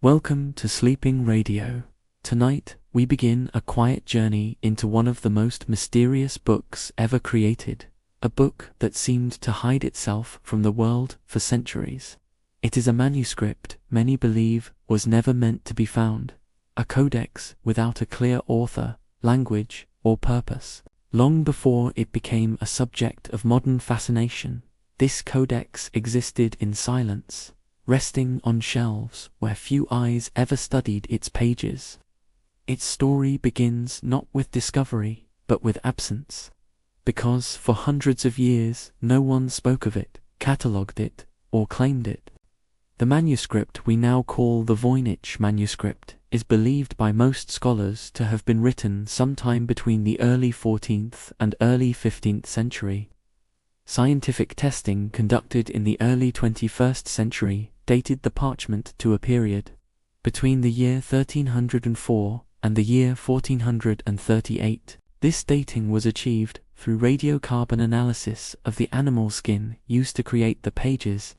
Welcome to Sleeping Radio. Tonight, we begin a quiet journey into one of the most mysterious books ever created, a book that seemed to hide itself from the world for centuries. It is a manuscript many believe was never meant to be found, a codex without a clear author, language, or purpose. Long before it became a subject of modern fascination, this codex existed in silence, resting on shelves where few eyes ever studied its pages. Its story begins not with discovery, but with absence, because for hundreds of years no one spoke of it, catalogued it, or claimed it. The manuscript we now call the Voynich manuscript is believed by most scholars to have been written sometime between the early 14th and early 15th century. Scientific testing conducted in the early 21st century dated the parchment to a period between the year 1304 and the year 1438. This dating was achieved through radiocarbon analysis of the animal skin used to create the pages.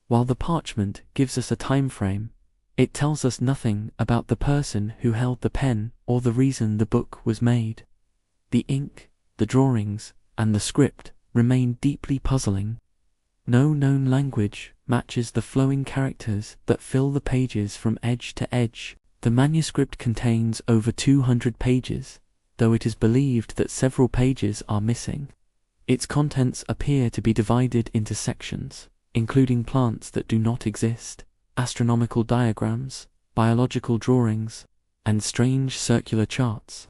While the parchment gives us a time frame, it tells us nothing about the person who held the pen or the reason the book was made. The ink, the drawings, and the script remain deeply puzzling. No known language matches the flowing characters that fill the pages from edge to edge. The manuscript contains over 200 pages, though it is believed that several pages are missing. Its contents appear to be divided into sections, including plants that do not exist, astronomical diagrams, biological drawings, and strange circular charts.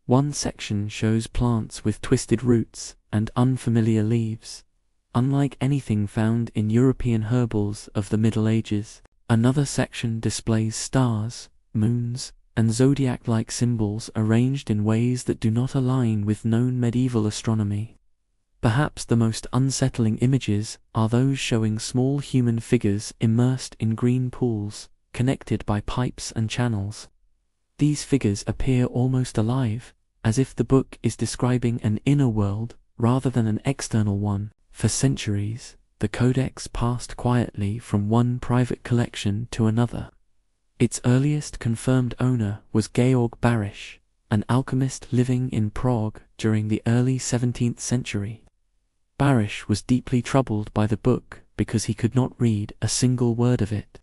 One section shows plants with twisted roots and unfamiliar leaves, unlike anything found in European herbals of the Middle Ages. Another section displays stars, moons, and zodiac-like symbols arranged in ways that do not align with known medieval astronomy. Perhaps the most unsettling images are those showing small human figures immersed in green pools, connected by pipes and channels. These figures appear almost alive, as if the book is describing an inner world rather than an external one. For centuries, the codex passed quietly from one private collection to another. Its earliest confirmed owner was Georg Barisch, an alchemist living in Prague during the early 17th century. Barisch was deeply troubled by the book because he could not read a single word of it.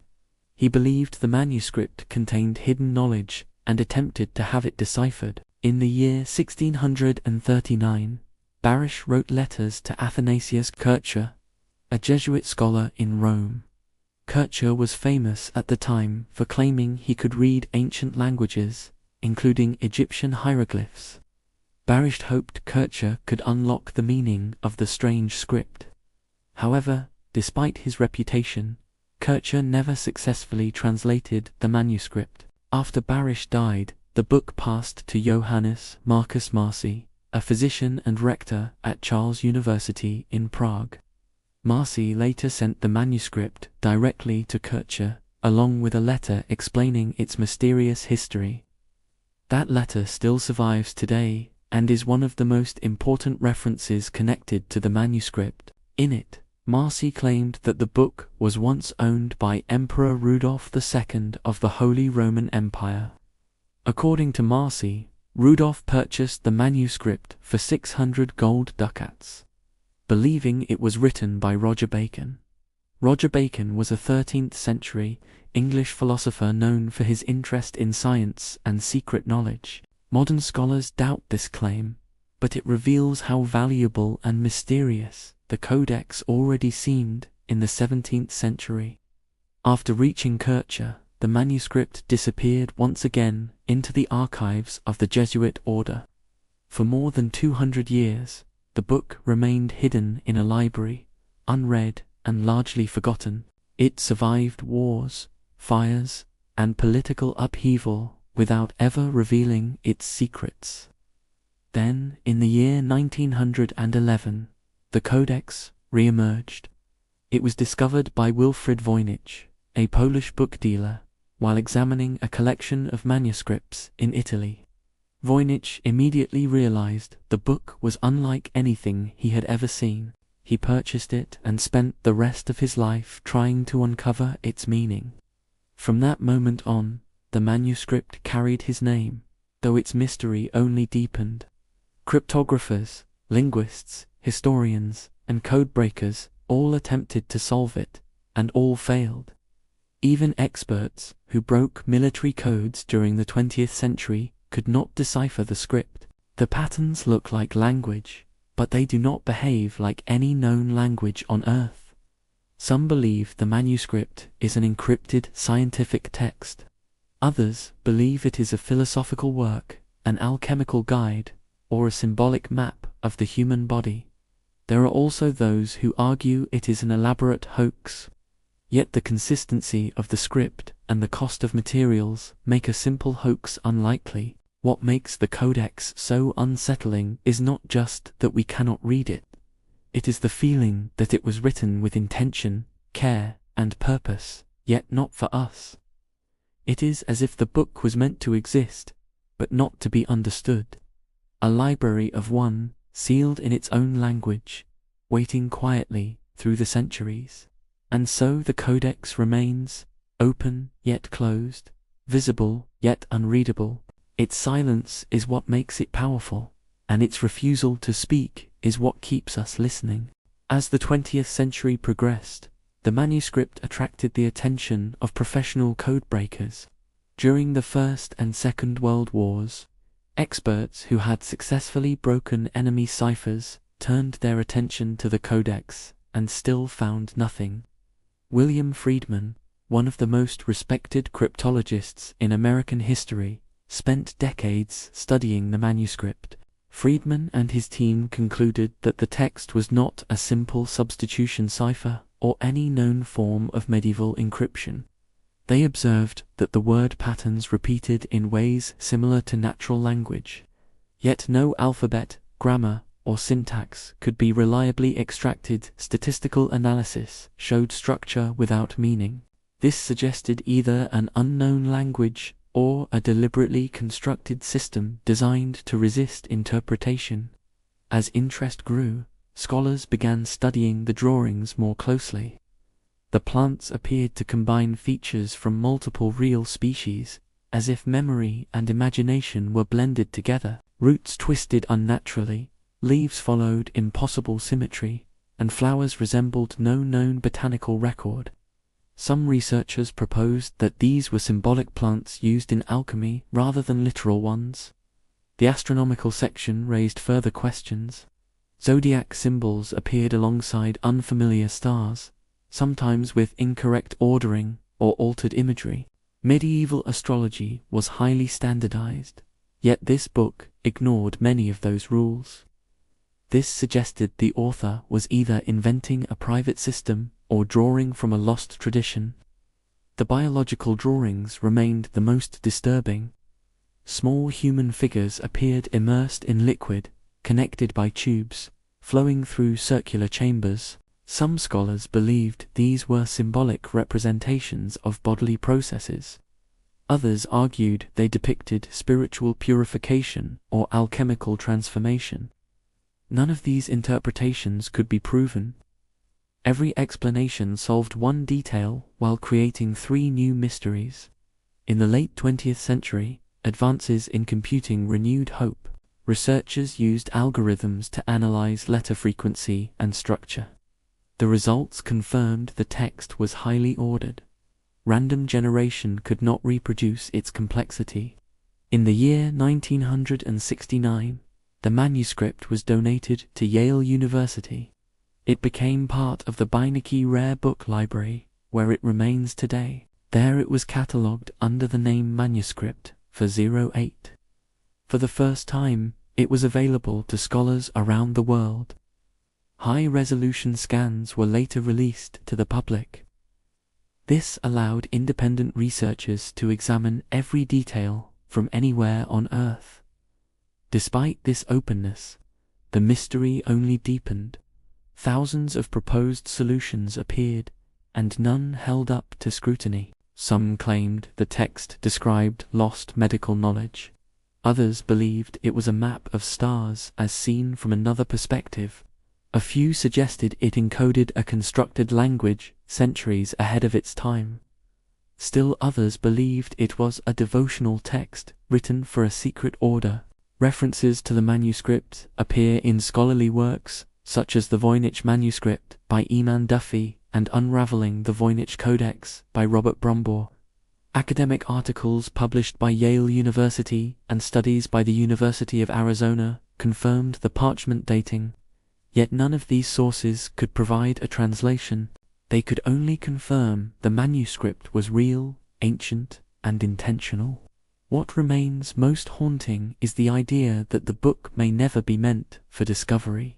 He believed the manuscript contained hidden knowledge and attempted to have it deciphered. In the year 1639, Barisch wrote letters to Athanasius Kircher, a Jesuit scholar in Rome. Kircher was famous at the time for claiming he could read ancient languages, including Egyptian hieroglyphs. Barisch hoped Kircher could unlock the meaning of the strange script. However, despite his reputation, Kircher never successfully translated the manuscript. After Barisch died, the book passed to Johannes Marcus Marci, a physician and rector at Charles University in Prague. Marci later sent the manuscript directly to Kircher, along with a letter explaining its mysterious history. That letter still survives today and is one of the most important references connected to the manuscript. In it, Marci claimed that the book was once owned by Emperor Rudolf II of the Holy Roman Empire. According to Marci, Rudolf purchased the manuscript for 600 gold ducats, believing it was written by Roger Bacon. Roger Bacon was a 13th century English philosopher known for his interest in science and secret knowledge. Modern scholars doubt this claim, but it reveals how valuable and mysterious the codex already seemed in the 17th century. After reaching Kircher, the manuscript disappeared once again into the archives of the Jesuit order. For more than 200 years, the book remained hidden in a library, unread and largely forgotten. It survived wars, fires, and political upheaval without ever revealing its secrets. Then, in the year 1911, the codex re-emerged. It was discovered by Wilfrid Voynich, a Polish book dealer, while examining a collection of manuscripts in Italy. Voynich immediately realized the book was unlike anything he had ever seen. He purchased it and spent the rest of his life trying to uncover its meaning. From that moment on, the manuscript carried his name, though its mystery only deepened. Cryptographers, linguists, historians, and codebreakers all attempted to solve it, and all failed. Even experts who broke military codes during the 20th century could not decipher the script. The patterns look like language, but they do not behave like any known language on Earth. Some believe the manuscript is an encrypted scientific text. Others believe it is a philosophical work, an alchemical guide, or a symbolic map of the human body. There are also those who argue it is an elaborate hoax. Yet the consistency of the script and the cost of materials make a simple hoax unlikely. What makes the codex so unsettling is not just that we cannot read it. It is the feeling that it was written with intention, care, and purpose, yet not for us. It is as if the book was meant to exist, but not to be understood. A library of one, sealed in its own language, waiting quietly through the centuries. And so the codex remains, open yet closed, visible yet unreadable. Its silence is what makes it powerful, and its refusal to speak is what keeps us listening. As the 20th century progressed, the manuscript attracted the attention of professional codebreakers. During the First and Second World Wars, experts who had successfully broken enemy ciphers turned their attention to the codex and still found nothing. William Friedman, one of the most respected cryptologists in American history, spent decades studying the manuscript. Friedman and his team concluded that the text was not a simple substitution cipher or any known form of medieval encryption. They observed that the word patterns repeated in ways similar to natural language, yet no alphabet, grammar, or syntax could be reliably extracted. Statistical analysis showed structure without meaning. This suggested either an unknown language or a deliberately constructed system designed to resist interpretation. As interest grew, scholars began studying the drawings more closely. The plants appeared to combine features from multiple real species, as if memory and imagination were blended together. Roots twisted unnaturally, leaves followed impossible symmetry, and flowers resembled no known botanical record. Some researchers proposed that these were symbolic plants used in alchemy rather than literal ones. The astronomical section raised further questions. Zodiac symbols appeared alongside unfamiliar stars, sometimes with incorrect ordering or altered imagery. Medieval astrology was highly standardized, yet this book ignored many of those rules. This suggested the author was either inventing a private system or drawing from a lost tradition. The biological drawings remained the most disturbing. Small human figures appeared immersed in liquid, connected by tubes, flowing through circular chambers. Some scholars believed these were symbolic representations of bodily processes. Others argued they depicted spiritual purification or alchemical transformation. None of these interpretations could be proven. Every explanation solved one detail while creating three new mysteries. In the late 20th century, advances in computing renewed hope. Researchers used algorithms to analyze letter frequency and structure. The results confirmed the text was highly ordered. Random generation could not reproduce its complexity. In the year 1969, the manuscript was donated to Yale University. It became part of the Beinecke Rare Book Library, where it remains today. There it was catalogued under the name Manuscript for 08. For the first time, it was available to scholars around the world. High-resolution scans were later released to the public. This allowed independent researchers to examine every detail from anywhere on Earth. Despite this openness, the mystery only deepened. Thousands of proposed solutions appeared, and none held up to scrutiny. Some claimed the text described lost medical knowledge. Others believed it was a map of stars as seen from another perspective. A few suggested it encoded a constructed language centuries ahead of its time. Still others believed it was a devotional text written for a secret order. References to the manuscript appear in scholarly works such as the Voynich manuscript by Eman Duffy and Unraveling the Voynich Codex by Robert Brumbaugh. Academic articles published by Yale University and studies by the University of Arizona confirmed the parchment dating. Yet none of these sources could provide a translation. They could only confirm the manuscript was real, ancient, and intentional. What remains most haunting is the idea that the book may never be meant for discovery.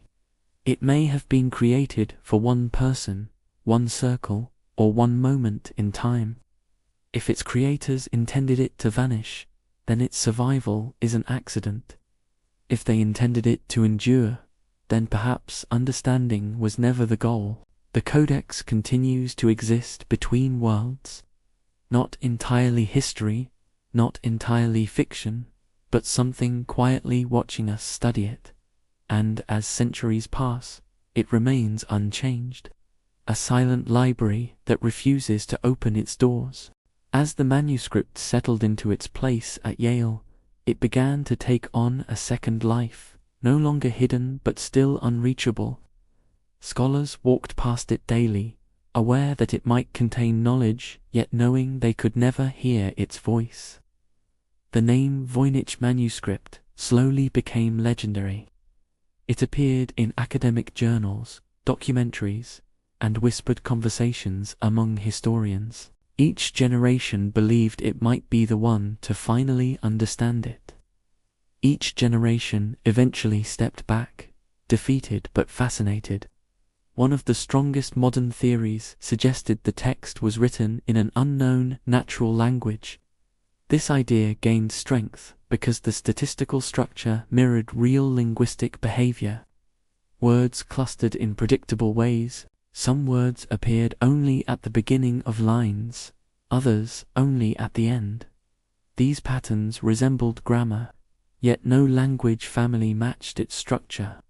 It may have been created for one person, one circle, or one moment in time. If its creators intended it to vanish, then its survival is an accident. If they intended it to endure, then perhaps understanding was never the goal. The codex continues to exist between worlds. Not entirely history, not entirely fiction, but something quietly watching us study it. And as centuries pass, it remains unchanged. A silent library that refuses to open its doors. As the manuscript settled into its place at Yale, it began to take on a second life, no longer hidden but still unreachable. Scholars walked past it daily, aware that it might contain knowledge, yet knowing they could never hear its voice. The name Voynich manuscript slowly became legendary. It appeared in academic journals, documentaries, and whispered conversations among historians. Each generation believed it might be the one to finally understand it. Each generation eventually stepped back, defeated but fascinated. One of the strongest modern theories suggested the text was written in an unknown natural language. This idea gained strength because the statistical structure mirrored real linguistic behavior. Words clustered in predictable ways. Some words appeared only at the beginning of lines, others only at the end. These patterns resembled grammar, yet no language family matched its structure.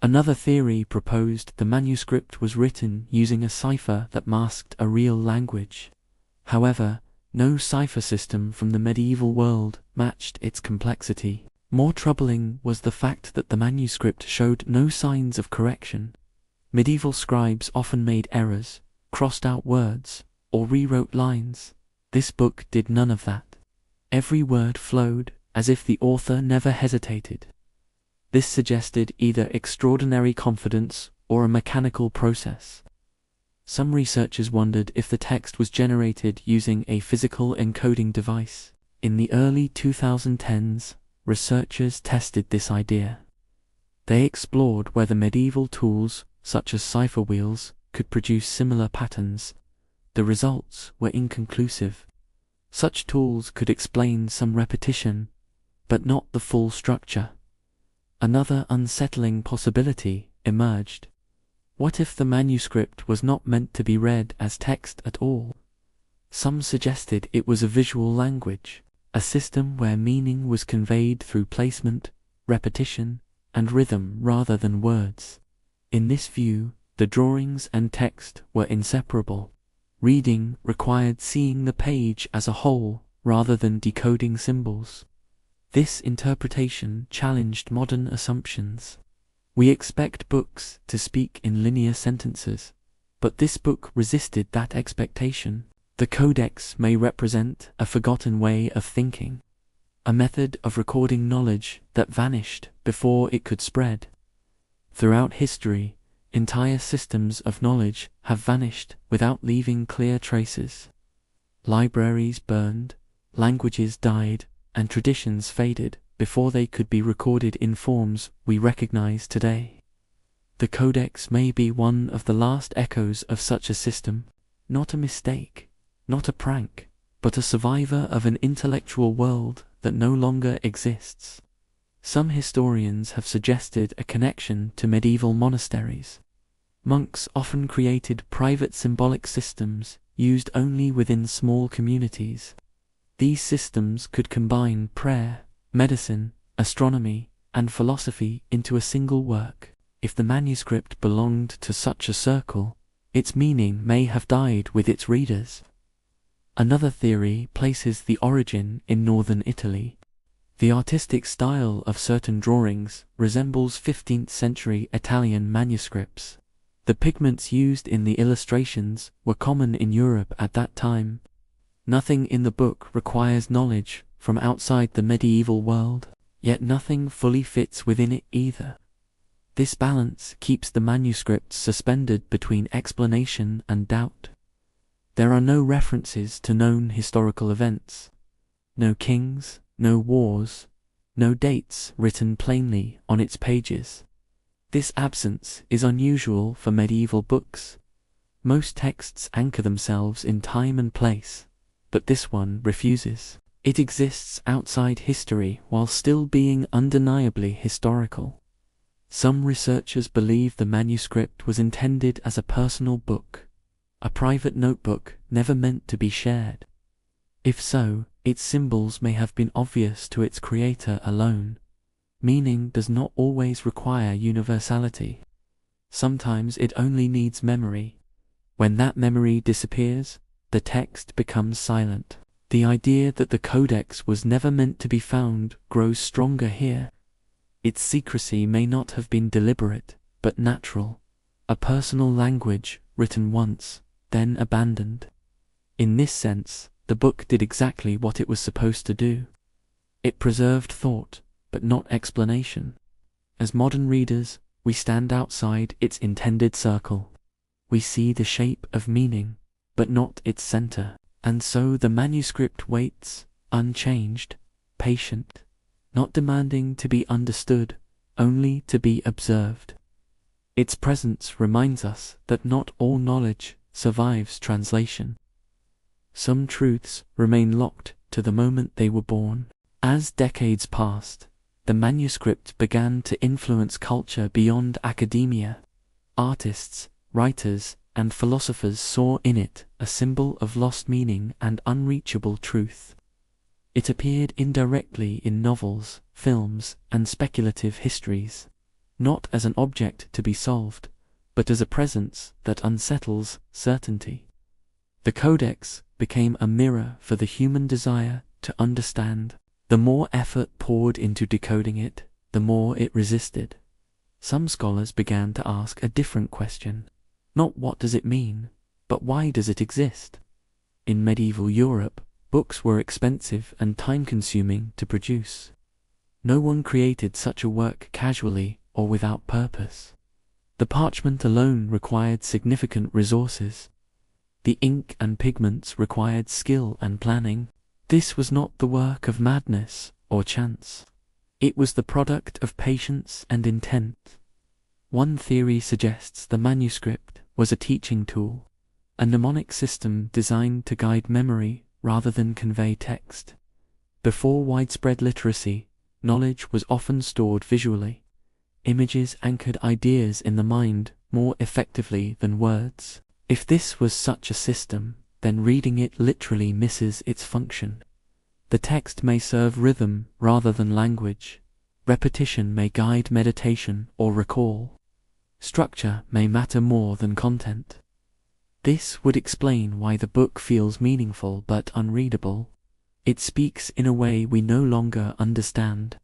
Another theory proposed the manuscript was written using a cipher that masked a real language. However, no cipher system from the medieval world matched its complexity. More troubling was the fact that the manuscript showed no signs of correction. Medieval scribes often made errors, crossed out words, or rewrote lines. This book did none of that. Every word flowed, as if the author never hesitated. This suggested either extraordinary confidence or a mechanical process. Some researchers wondered if the text was generated using a physical encoding device. In the early 2010s, researchers tested this idea. They explored whether medieval tools, such as cipher wheels, could produce similar patterns. The results were inconclusive. Such tools could explain some repetition, but not the full structure. Another unsettling possibility emerged. What if the manuscript was not meant to be read as text at all? Some suggested it was a visual language, a system where meaning was conveyed through placement, repetition, and rhythm rather than words. In this view, the drawings and text were inseparable. Reading required seeing the page as a whole rather than decoding symbols. This interpretation challenged modern assumptions. We expect books to speak in linear sentences, but this book resisted that expectation. The codex may represent a forgotten way of thinking, a method of recording knowledge that vanished before it could spread. Throughout history, entire systems of knowledge have vanished without leaving clear traces. Libraries burned, languages died, and traditions faded before they could be recorded in forms we recognize today. The codex may be one of the last echoes of such a system, not a mistake, not a prank, but a survivor of an intellectual world that no longer exists. Some historians have suggested a connection to medieval monasteries. Monks often created private symbolic systems used only within small communities. These systems could combine prayer, medicine, astronomy, and philosophy into a single work. If the manuscript belonged to such a circle, its meaning may have died with its readers. Another theory places the origin in northern Italy. The artistic style of certain drawings resembles 15th century Italian manuscripts. The pigments used in the illustrations were common in Europe at that time. Nothing in the book requires knowledge from outside the medieval world, yet nothing fully fits within it either. This balance keeps the manuscript suspended between explanation and doubt. There are no references to known historical events. No kings, no wars, no dates written plainly on its pages. This absence is unusual for medieval books. Most texts anchor themselves in time and place, but this one refuses. It exists outside history while still being undeniably historical. Some researchers believe the manuscript was intended as a personal book, a private notebook never meant to be shared. If so, its symbols may have been obvious to its creator alone. Meaning does not always require universality. Sometimes it only needs memory. When that memory disappears, the text becomes silent. The idea that the codex was never meant to be found grows stronger here. Its secrecy may not have been deliberate, but natural. A personal language written once, then abandoned. In this sense, the book did exactly what it was supposed to do. It preserved thought, but not explanation. As modern readers, we stand outside its intended circle. We see the shape of meaning, but not its center. And so the manuscript waits, unchanged, patient, not demanding to be understood, only to be observed. Its presence reminds us that not all knowledge survives translation. Some truths remain locked to the moment they were born. As decades passed, the manuscript began to influence culture beyond academia. Artists, writers, and philosophers saw in it a symbol of lost meaning and unreachable truth. It appeared indirectly in novels, films, and speculative histories, not as an object to be solved, but as a presence that unsettles certainty. The codex became a mirror for the human desire to understand. The more effort poured into decoding it, the more it resisted. Some scholars began to ask a different question. Not what does it mean, but why does it exist? In medieval Europe, books were expensive and time-consuming to produce. No one created such a work casually or without purpose. The parchment alone required significant resources. The ink and pigments required skill and planning. This was not the work of madness or chance. It was the product of patience and intent. One theory suggests the manuscript was a teaching tool, a mnemonic system designed to guide memory rather than convey text. Before widespread literacy, knowledge was often stored visually. Images anchored ideas in the mind more effectively than words. If this was such a system, then reading it literally misses its function. The text may serve rhythm rather than language. Repetition may guide meditation or recall. Structure may matter more than content. This would explain why the book feels meaningful but unreadable. It speaks in a way we no longer understand.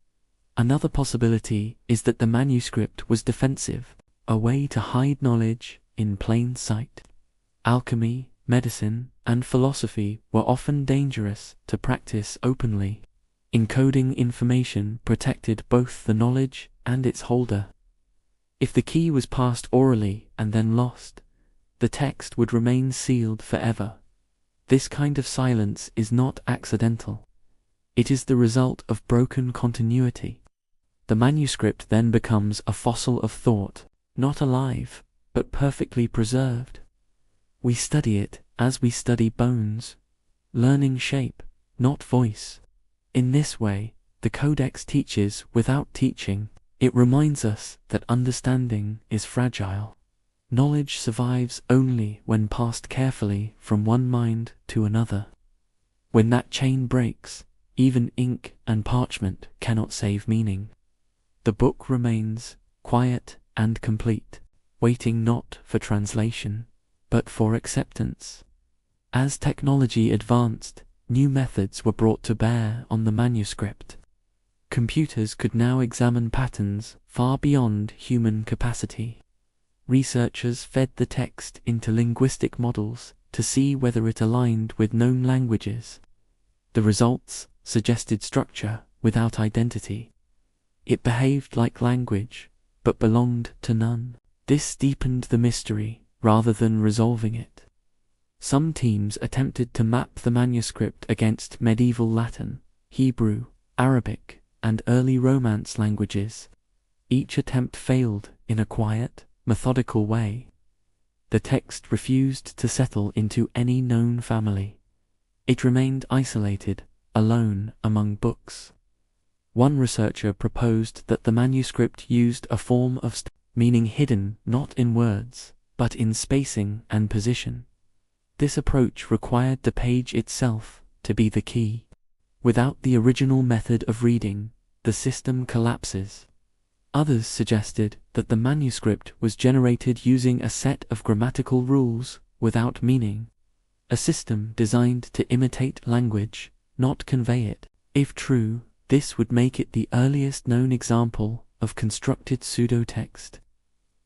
Another possibility is that the manuscript was defensive, a way to hide knowledge in plain sight. Alchemy, medicine, and philosophy were often dangerous to practice openly. Encoding information protected both the knowledge and its holder. If the key was passed orally and then lost, the text would remain sealed forever. This kind of silence is not accidental. It is the result of broken continuity. The manuscript then becomes a fossil of thought, not alive, but perfectly preserved. We study it as we study bones, learning shape, not voice. In this way, the codex teaches without teaching. It reminds us that understanding is fragile. Knowledge survives only when passed carefully from one mind to another. When that chain breaks, even ink and parchment cannot save meaning. The book remains quiet and complete, waiting not for translation, but for acceptance. As technology advanced, new methods were brought to bear on the manuscript. Computers could now examine patterns far beyond human capacity. Researchers fed the text into linguistic models to see whether it aligned with known languages. The results suggested structure without identity. It behaved like language, but belonged to none. This deepened the mystery rather than resolving it. Some teams attempted to map the manuscript against medieval Latin, Hebrew, Arabic, and early Romance languages. Each attempt failed in a quiet, methodical way. The text refused to settle into any known family. It remained isolated, alone among books. One researcher proposed that the manuscript used a form of meaning hidden not in words, but in spacing and position. This approach required the page itself to be the key. Without the original method of reading, the system collapses. Others suggested that the manuscript was generated using a set of grammatical rules without meaning, a system designed to imitate language, not convey it. If true, this would make it the earliest known example of constructed pseudotext.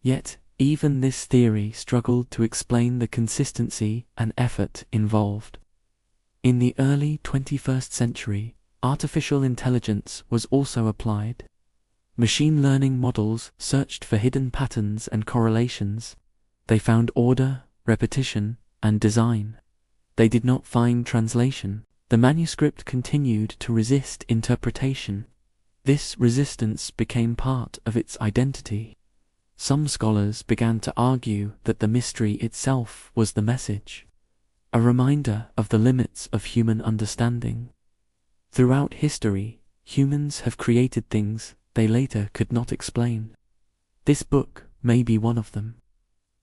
Yet, even this theory struggled to explain the consistency and effort involved. In the early 21st century, artificial intelligence was also applied. Machine learning models searched for hidden patterns and correlations. They found order, repetition, and design. They did not find translation. The manuscript continued to resist interpretation. This resistance became part of its identity. Some scholars began to argue that the mystery itself was the message, a reminder of the limits of human understanding. Throughout history, humans have created things they later could not explain. This book may be one of them.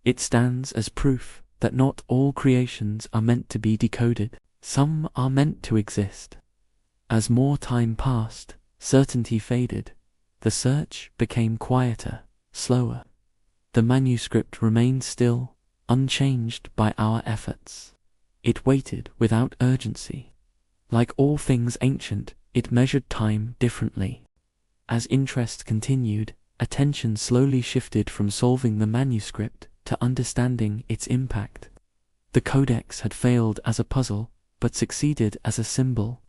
It stands as proof that not all creations are meant to be decoded. Some are meant to exist. As more time passed, certainty faded. The search became quieter, slower. The manuscript remained still, unchanged by our efforts. It waited without urgency. Like all things ancient, it measured time differently. As interest continued, attention slowly shifted from solving the manuscript to understanding its impact. The codex had failed as a puzzle, but succeeded as a symbol.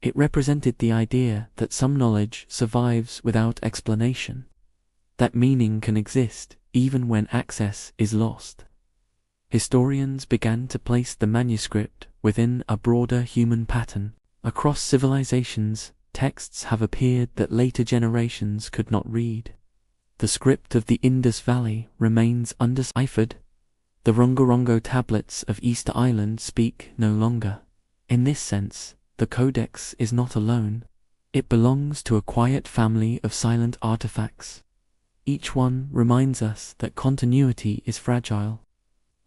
It represented the idea that some knowledge survives without explanation, that meaning can exist even when access is lost. Historians began to place the manuscript within a broader human pattern. Across civilizations, texts have appeared that later generations could not read. The script of the Indus Valley remains undeciphered. The Rongorongo tablets of Easter Island speak no longer. In this sense, the codex is not alone. It belongs to a quiet family of silent artifacts. Each one reminds us that continuity is fragile.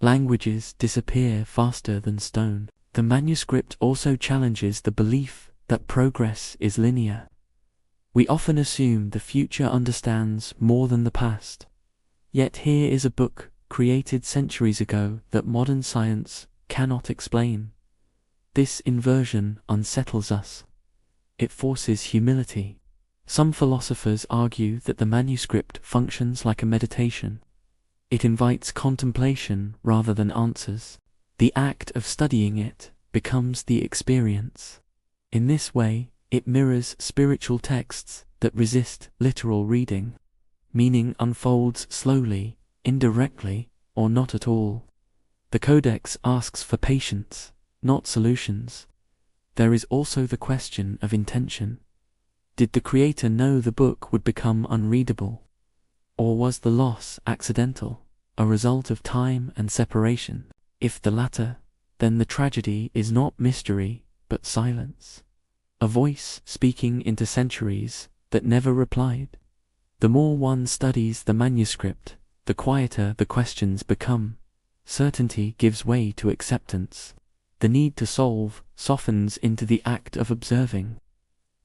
Languages disappear faster than stone. The manuscript also challenges the belief that progress is linear. We often assume the future understands more than the past. Yet here is a book created centuries ago that modern science cannot explain. This inversion unsettles us. It forces humility. Some philosophers argue that the manuscript functions like a meditation. It invites contemplation rather than answers. The act of studying it becomes the experience. In this way, it mirrors spiritual texts that resist literal reading. Meaning unfolds slowly, indirectly, or not at all. The codex asks for patience, not solutions. There is also the question of intention. Did the creator know the book would become unreadable? Or was the loss accidental, a result of time and separation? If the latter, then the tragedy is not mystery, but silence. A voice speaking into centuries that never replied. The more one studies the manuscript, the quieter the questions become. Certainty gives way to acceptance. The need to solve softens into the act of observing.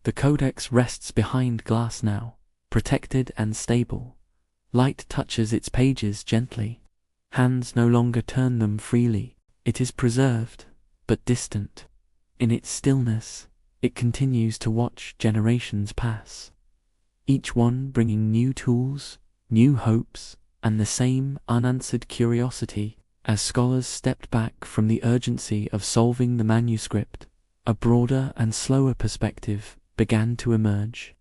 The codex rests behind glass now, protected and stable. Light touches its pages gently. Hands no longer turn them freely. It is preserved, but distant. In its stillness, it continues to watch generations pass, each one bringing new tools, new hopes, and the same unanswered curiosity. As scholars stepped back from the urgency of solving the manuscript, a broader and slower perspective began to emerge.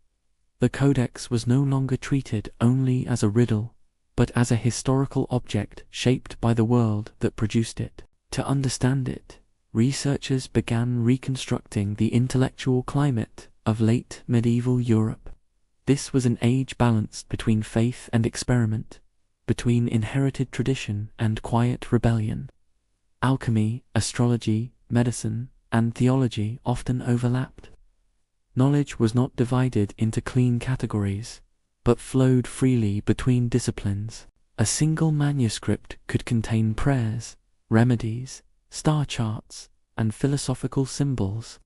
The codex was no longer treated only as a riddle, but as a historical object shaped by the world that produced it. To understand it, researchers began reconstructing the intellectual climate of late medieval Europe. This was an age balanced between faith and experiment, between inherited tradition and quiet rebellion. Alchemy, astrology, medicine, and theology often overlapped. Knowledge was not divided into clean categories, but flowed freely between disciplines. A single manuscript could contain prayers, remedies, star charts, and philosophical symbols.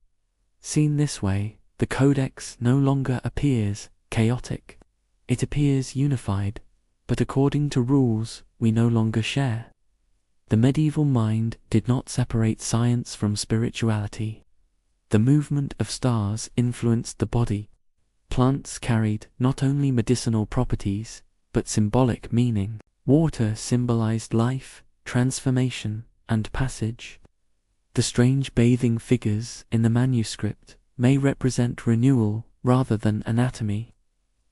Seen this way, the codex no longer appears chaotic. It appears unified, but according to rules we no longer share. The medieval mind did not separate science from spirituality. The movement of stars influenced the body. Plants carried not only medicinal properties, but symbolic meaning. Water symbolized life, transformation, and passage. The strange bathing figures in the manuscript may represent renewal rather than anatomy.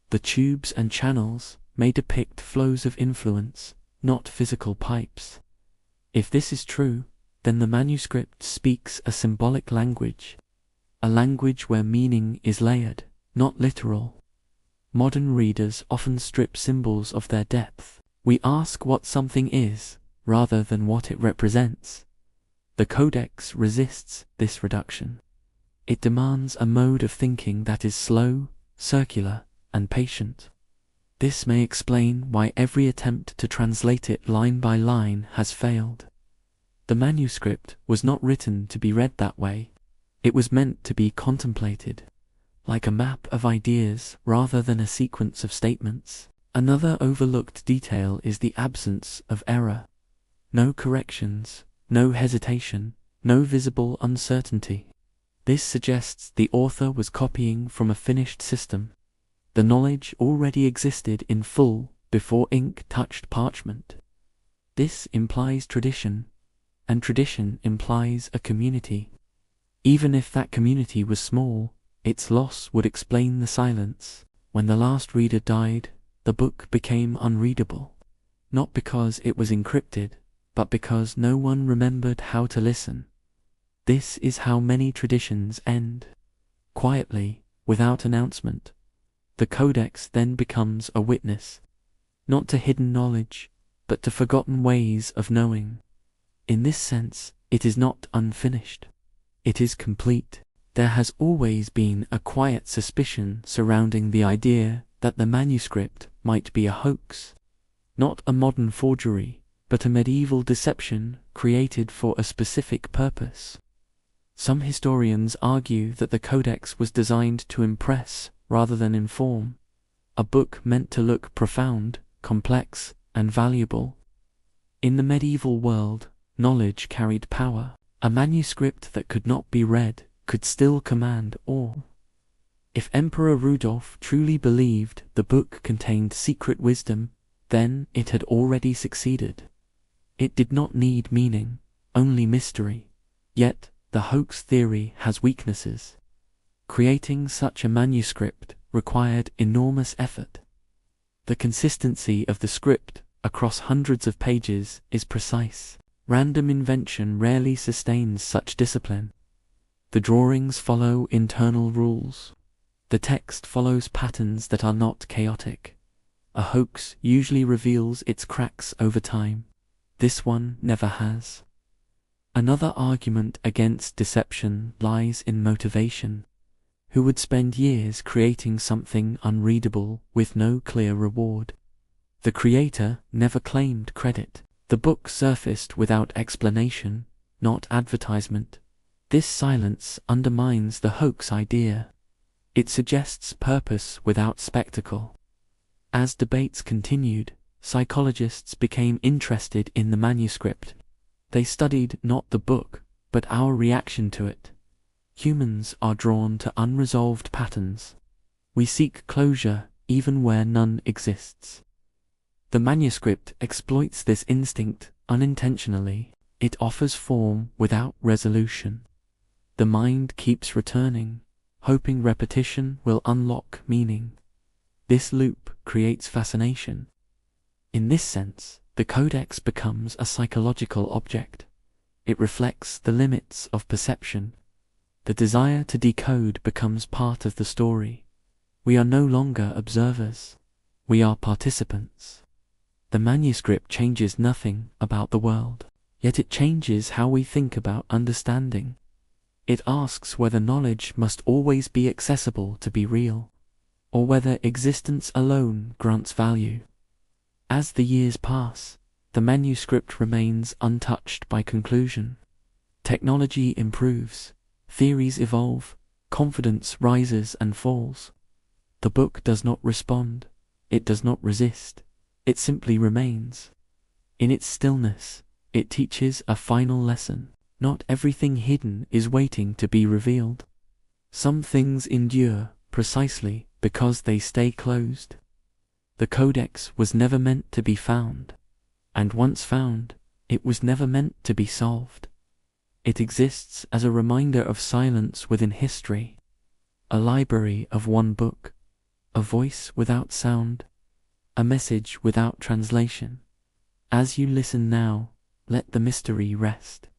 The tubes and channels may depict flows of influence, not physical pipes. If this is true, then the manuscript speaks a symbolic language, a language where meaning is layered, not literal. Modern readers often strip symbols of their depth. We ask what something is, rather than what it represents. The codex resists this reduction. It demands a mode of thinking that is slow, circular, and patient. This may explain why every attempt to translate it line by line has failed. The manuscript was not written to be read that way. It was meant to be contemplated, like a map of ideas rather than a sequence of statements. Another overlooked detail is the absence of error. No corrections, no hesitation, no visible uncertainty. This suggests the author was copying from a finished system. The knowledge already existed in full before ink touched parchment. This implies tradition, and tradition implies a community. Even if that community was small, its loss would explain the silence. When the last reader died, the book became unreadable, not because it was encrypted, but because no one remembered how to listen. This is how many traditions end. Quietly, without announcement. The codex then becomes a witness, not to hidden knowledge, but to forgotten ways of knowing. In this sense, it is not unfinished. It is complete. There has always been a quiet suspicion surrounding the idea that the manuscript might be a hoax, not a modern forgery, but a medieval deception created for a specific purpose. Some historians argue that the codex was designed to impress rather than inform, a book meant to look profound, complex, and valuable. In the medieval world, knowledge carried power. A manuscript that could not be read could still command awe. If Emperor Rudolf truly believed the book contained secret wisdom, then it had already succeeded. It did not need meaning, only mystery. Yet, the hoax theory has weaknesses. Creating such a manuscript required enormous effort. The consistency of the script across hundreds of pages is precise. Random invention rarely sustains such discipline. The drawings follow internal rules. The text follows patterns that are not chaotic. A hoax usually reveals its cracks over time. This one never has. Another argument against deception lies in motivation. Who would spend years creating something unreadable with no clear reward? The creator never claimed credit. The book surfaced without explanation, not advertisement. This silence undermines the hoax idea. It suggests purpose without spectacle. As debates continued, psychologists became interested in the manuscript. They studied not the book, but our reaction to it. Humans are drawn to unresolved patterns. We seek closure even where none exists. The manuscript exploits this instinct unintentionally. It offers form without resolution. The mind keeps returning, hoping repetition will unlock meaning. This loop creates fascination. In this sense, the codex becomes a psychological object. It reflects the limits of perception. The desire to decode becomes part of the story. We are no longer observers. We are participants. The manuscript changes nothing about the world, yet it changes how we think about understanding. It asks whether knowledge must always be accessible to be real, or whether existence alone grants value. As the years pass, the manuscript remains untouched by conclusion. Technology improves, theories evolve, confidence rises and falls. The book does not respond, it does not resist, it simply remains. In its stillness, it teaches a final lesson. Not everything hidden is waiting to be revealed. Some things endure precisely because they stay closed. The codex was never meant to be found, and once found, it was never meant to be solved. It exists as a reminder of silence within history, a library of one book, a voice without sound, a message without translation. As you listen now, let the mystery rest.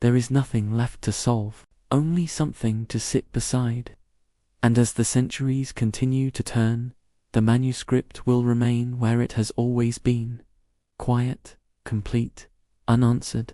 There is nothing left to solve, only something to sit beside. And as the centuries continue to turn, the manuscript will remain where it has always been, quiet, complete, unanswered,